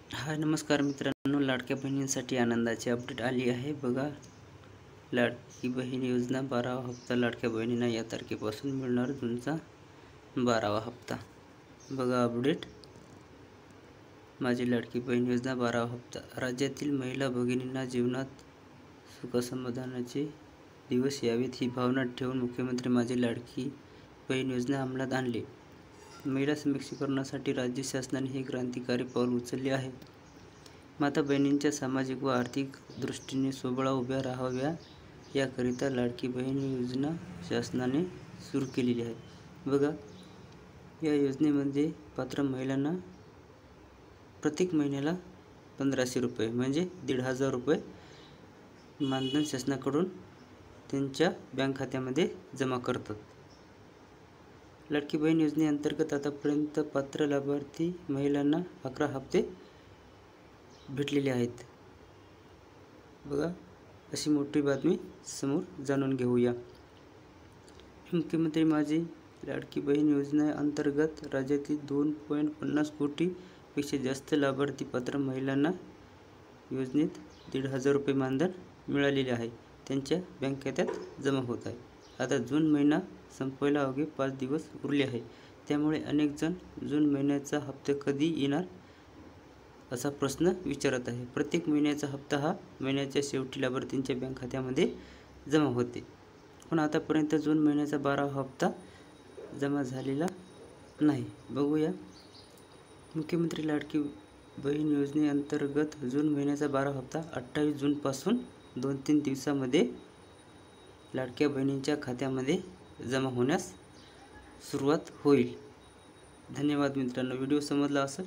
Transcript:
हाय नमस्कार मित्रांनो, लाडक्या बहिणींसाठी आनंदाची अपडेट आली आहे बघा। लाडकी बहीण योजना 12वा हप्ता लाडक्या बहिणींना या तारखेपासून मिळणार जूनचा 12वा हप्ता। बघा अपडेट, माझी लाडकी बहीण योजना 12वा हप्ता। राज्यातील महिला भगिनींना जीवनात सुखसमाधानाचे दिवस यावेत ही भावना ठेवून मुख्यमंत्री माझी लाडकी बहीण योजना अंमलात आणली। महिला सक्षमीकरणासाठी राज्य शासनाने हे क्रांतिकारी पाऊल उचलले आहे। माता बहिणींच्या सामाजिक व आर्थिक दृष्टीने स्वबळ उभ्या राहाव्या याकरिता लाडकी बहीण योजना शासनाने सुरू केलेली आहे। बघा, या योजनेमध्ये पात्र महिलांना प्रत्येक महिन्याला 1500 रुपये म्हणजे 1500 रुपये मानधन शासनाकडून त्यांच्या बँक खात्यामध्ये जमा करतात। लाडकी बहीण योजनेअंतर्गत आतापर्यंत पात्र लाभार्थी महिलांना 11 हप्ते भेटलेले आहेत। बघा, अशी मोठी बातमी समोर जाणून घेऊया। मुख्यमंत्री माझी लाडकी बहीण योजनेअंतर्गत राज्यातील 2.50 कोटीपेक्षा जास्त लाभार्थी पात्र महिलांना योजनेत 1500 रुपये मानधन मिळालेले आहे, त्यांच्या बँक खात्यात जमा होत आहे। आता जून महिना संपायला अवघे 5 दिवस उरले आहे, त्यामुळे अनेक जण जून महिन्याचा हप्ता कधी येणार असा प्रश्न विचारत आहे। प्रत्येक महिन्याचा हप्ता हा महिन्याच्या शेवटी लाभार्थींच्या बँक खात्यामध्ये जमा होते, पण आतापर्यंत जून महिन्याचा 12वा हप्ता जमा झालेला नाही। बघूया, मुख्यमंत्री लाडकी बहीण योजनेअंतर्गत जून महिन्याचा 12वा हप्ता 28 जूनपासून 2-3 दिवसामध्ये लाडक्या बहिणींच्या खात्यामध्ये जमा होण्यास सुरुवात होईल। धन्यवाद मित्रांनो, व्हिडिओ समजला असेल